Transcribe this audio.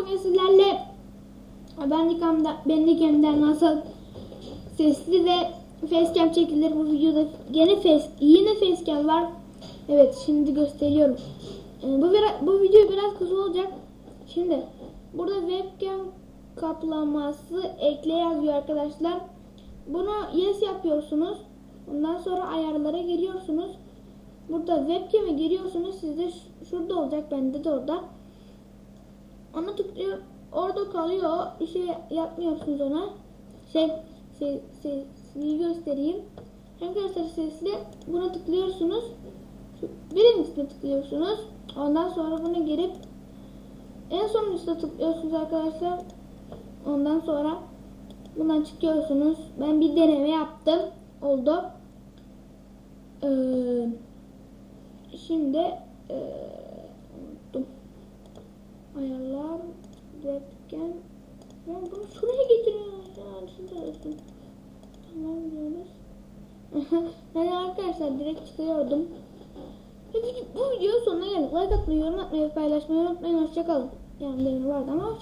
bugün sizlerle Bandicam'da nasıl sesli ve facecam çekilir. Bu videoda yine facecam var. Evet, şimdi gösteriyorum. Bu video biraz kısa olacak. Şimdi burada webcam kaplaması ekle yazıyor arkadaşlar. Bunu yes yapıyorsunuz. Ondan sonra ayarlara giriyorsunuz. Burada webcam'e giriyorsunuz. Sizde şurada olacak, bende de orada. Onu tıklıyor, orada kalıyor. Bir şey yapmıyorsunuz ona. Sesli göstereyim. Arkadaşlar sesli, buna tıklıyorsunuz. Birincisine tıklıyorsunuz. Ondan sonra buna girip en son üstte tıklıyorsunuz arkadaşlar. Ondan sonra bundan çıkıyorsunuz. Ben bir deneme yaptım. Oldu. Şimdi unuttum. Ayarlar, webcam. Ben bunu şuraya getiriyorum. Tamam diyoruz. Yani arkadaşlar direkt çıkıyordum. Bu videonun sonuna geldik. Like atmayı, yorum atmayı, paylaşmayı unutmayın. Hoşçakalın. Yani benim vardı ama